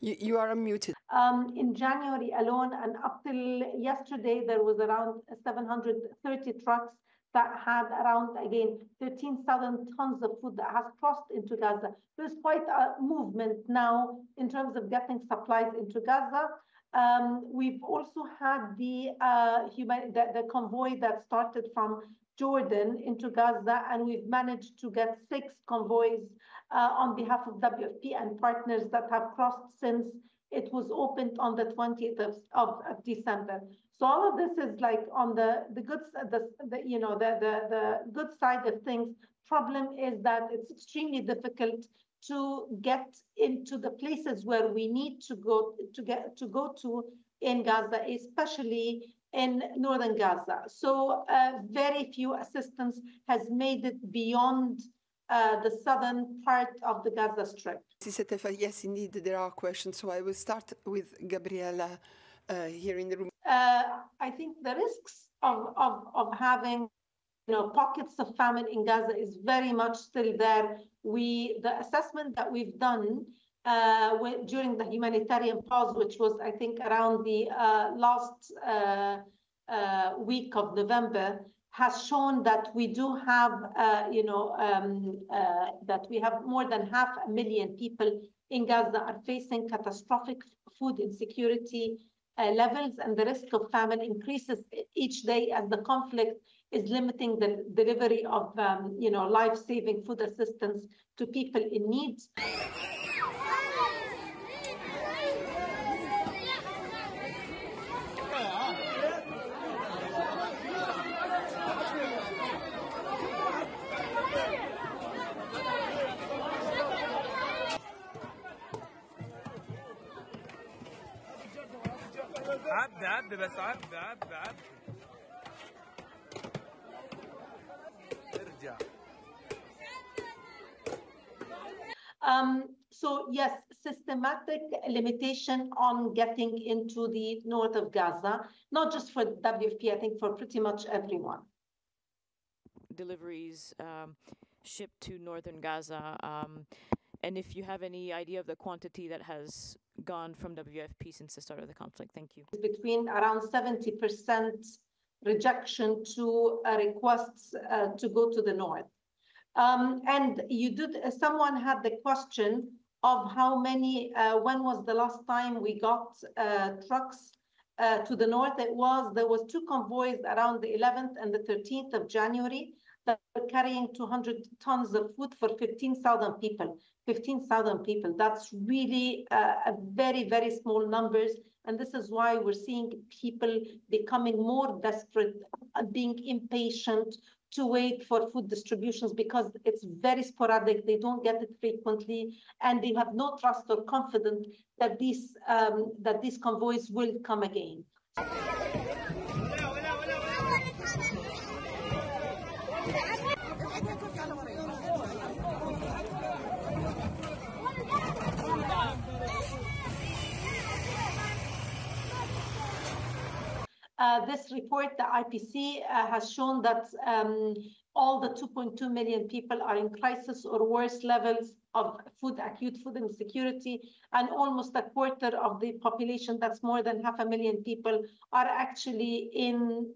You are unmuted. In January alone and up till yesterday, there was around 730 trucks that had around, again, 13,000 tons of food that has crossed into Gaza. There's quite a movement now in terms of getting supplies into Gaza. We've also had the convoy that started from Jordan into Gaza, and we've managed to get 6 convoys on behalf of WFP and partners that have crossed since it was opened on the 20th of December. So all of this is like on the good side of things. Problem is that it's extremely difficult to get into the places where we need to go to in Gaza, especially in northern Gaza. So very few assistance has made it beyond the southern part of the Gaza Strip. Yes, indeed, there are questions. So I will start with Gabriela here in the room. I think the risks of having pockets of famine in Gaza is very much still there. The assessment that we've done during the humanitarian pause, which was, I think, around the last week of November, has shown that we do have, that we have more than 500,000 people in Gaza are facing catastrophic food insecurity levels, and the risk of famine increases each day as the conflict is limiting the delivery of, life-saving food assistance to people in need. عبد بس عبد ارجع. So yes, systematic limitation on getting into the north of Gaza, not just for WFP, I think for pretty much everyone. Deliveries shipped to northern Gaza, and if you have any idea of the quantity that has gone from WFP since the start of the conflict. Thank you. Between around 70% rejection to requests to go to the north. And someone had the question of how many, when was the last time we got trucks to the north? There was 2 convoys around the 11th and the 13th of January that were carrying 200 tons of food for 15,000 people. 15,000 people. That's really a very, very small numbers. And this is why we're seeing people becoming more desperate, being impatient to wait for food distributions because it's very sporadic. They don't get it frequently, and they have no trust or confidence that these convoys will come again. This report, the IPC, has shown that all the 2.2 million people are in crisis or worse levels of acute food insecurity, and almost a quarter of the population, that's more than 500,000 people, are actually in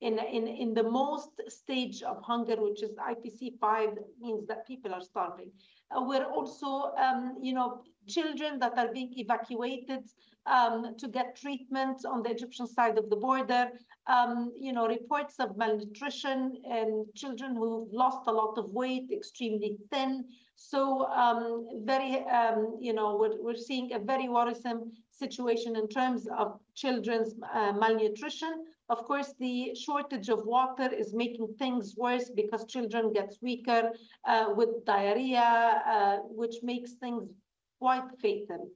in the most stage of hunger, which is IPC 5, means that people are starving. We're also, children that are being evacuated to get treatment on the Egyptian side of the border. Reports of malnutrition and children who've lost a lot of weight, extremely thin. So we're seeing a very worrisome situation in terms of children's malnutrition. Of course, the shortage of water is making things worse because children get weaker with diarrhea, which makes things quite fatal.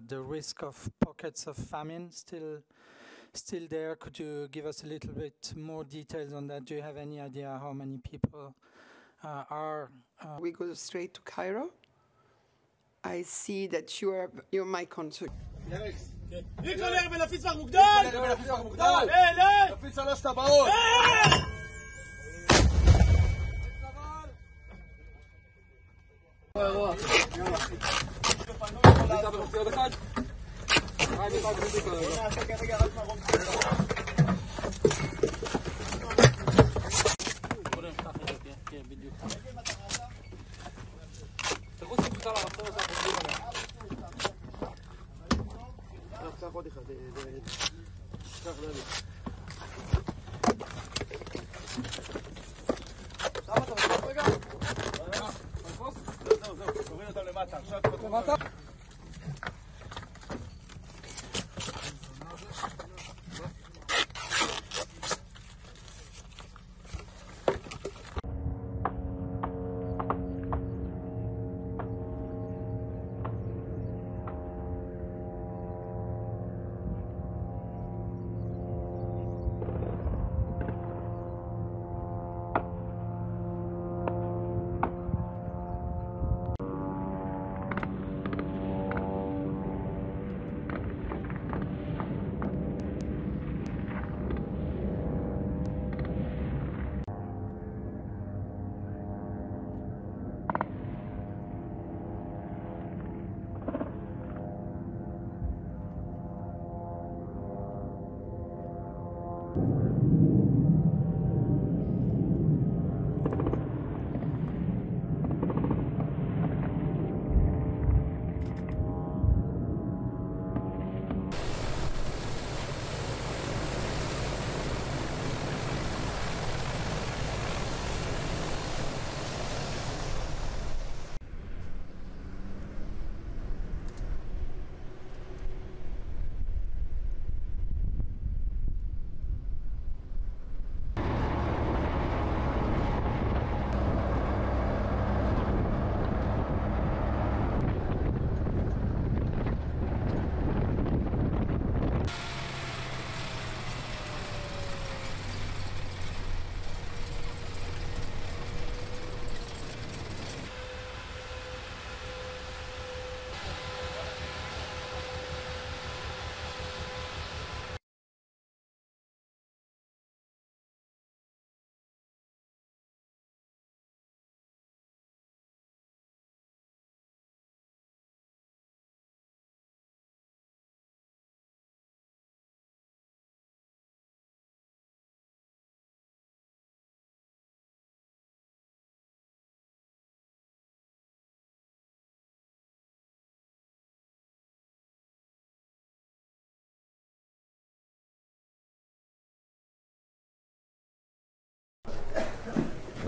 The risk of pockets of famine still there. Could you give us a little bit more details on that? Do you have any idea how many people are? We go straight to Cairo. I see that you're my concern.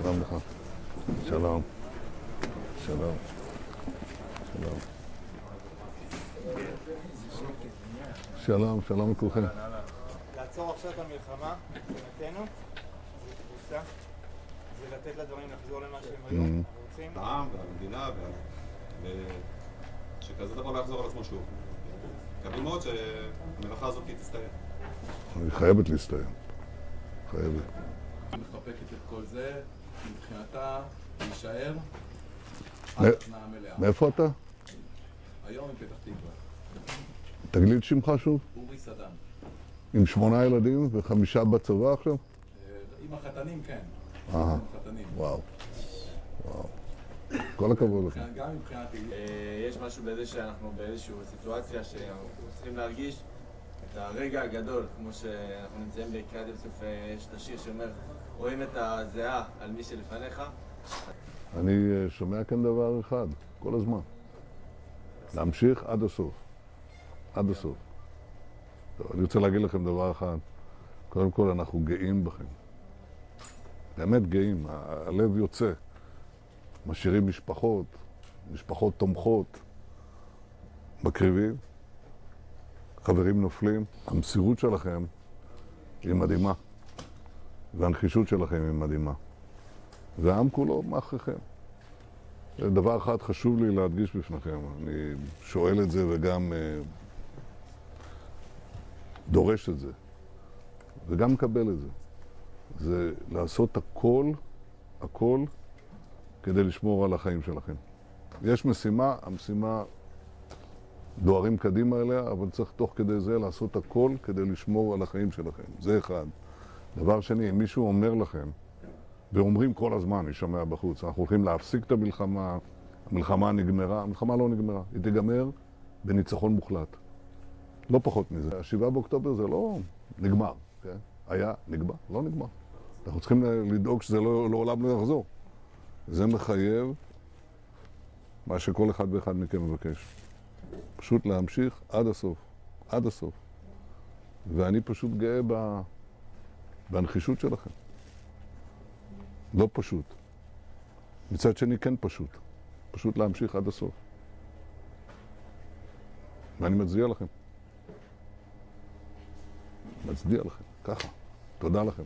שלום לך. שלום. שלום. שלום. שלום, שלום לכולכם. לעצור עכשיו את המלחמה, מבחינתנו, זה תבוסה, זה לתת לדברים לחזור למה שהם היו, אנחנו רוצים. העם והמדינה, שכזה דבר לא יחזור על עצמו שוב. מקווים מאוד שהמלאכה הזאת תסתיים. היא חייבת להסתיים. חייבת. מחפקת את כל זה, מבחינתה להישאר עד התנאה מלאה. מאיפה אתה? היום מפתח תקווה. תגיד לי את שמך שוב. אורי סדן. עם 8 ילדים ו5 בצבא עכשיו? עם החתנים כן. החתנים. וואו. וואו. כל הכבוד לכם. גם מבחינתי. יש משהו בזה שאנחנו באיזושהי סיטואציה שאנחנו צריכים להרגיש את הרגע הגדול, כמו שאנחנו נמצאים בקריאת ים סוף, יש את השיר שאומר, רואים את הזיעה על מי שלפניך. אני שומע כאן דבר אחד, כל הזמן. להמשיך עד הסוף. עד הסוף. טוב, אני רוצה להגיד לכם דבר אחד. קודם כל, אנחנו גאים בכם. באמת גאים, הלב יוצא. משאירים משפחות, משפחות תומכות, מקריבים, חברים נופלים. המסירות שלכם היא מדהימה, והנחישות שלכם היא מדהימה. והעם כולו מאחריכם. דבר אחד חשוב לי להדגיש בפניכם, אני שואל את זה וגם דורש את זה, וגם מקבל את זה. זה לעשות הכל כדי לשמור על החיים שלכם. יש משימה, המשימה דוהרים קדימה אליה, אבל צריך תוך כדי זה לעשות הכל כדי לשמור על החיים שלכם. זה אחד. דבר שני, אם מישהו אומר לכם, ואומרים כל הזמן, אני שומע בחוץ, אנחנו הולכים להפסיק את המלחמה, המלחמה נגמרה, המלחמה לא נגמרה, היא תיגמר בניצחון מוחלט. לא פחות מזה. 7 באוקטובר זה לא נגמר, כן? היה, נגמר, לא נגמר. אנחנו צריכים לדאוג שזה לעולם לא יחזור. זה מחייב מה שכל אחד ואחד מכם מבקש. פשוט להמשיך עד הסוף, עד הסוף. ואני פשוט גאה בנחישות שלכם. לא פשוט. מצד שני כן פשוט. פשוט להמשיך עד הסוף. ואני מצדיע לכם. מצדיע לכם, ככה. תודה לכם.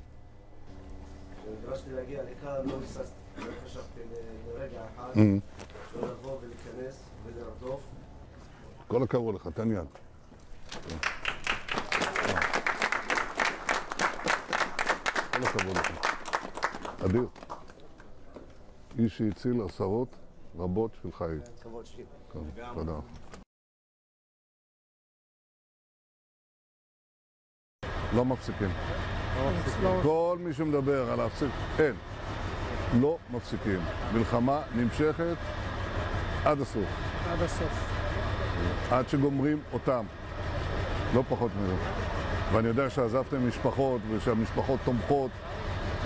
כשנדרשתי להגיע לכאן, לא היססתי, לא חשבתי לרגע אחד, לא לבוא ולהיכנס ולרדוף. כל הכבוד לך, תן יד. כל הכבוד לך. אדיר. איש שהציל עשרות רבות של חיים. כבוד שלי. תודה. לא מפסיקים. כל מי שמדבר על להפסיק, אין. לא מפסיקים. מלחמה נמשכת עד הסוף. עד הסוף. עד שגומרים אותם. לא פחות מזה. ואני יודע שעזבתם משפחות ושהמשפחות תומכות,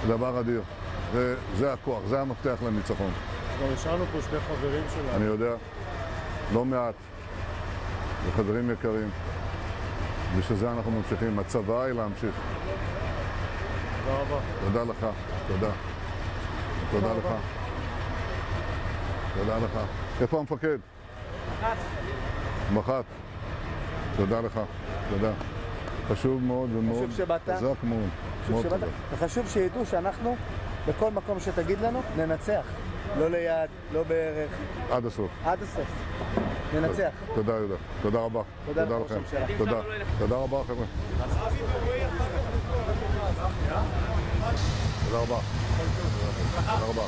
זה דבר אדיר. זה הכוח, זה המפתח לניצחון. כבר השארנו פה שני חברים שלנו. אני יודע, לא מעט. וחברים יקרים. בשביל אנחנו ממשיכים. הצבא היא להמשיך. תודה רבה. תודה לך. תודה. תודה לך. תודה לך. איפה המפקד? מח"ט. תודה לך. תודה. חשוב מאוד ומאוד חזק מאוד. וחשוב שידעו שאנחנו, בכל מקום שתגיד לנו, ננצח. לא ליד, לא בערך. עד הסוף. עד הסוף. ננצח. תודה יהודה. תודה רבה. תודה לכם. תודה. תודה רבה חבר'ה. תודה רבה. תודה רבה.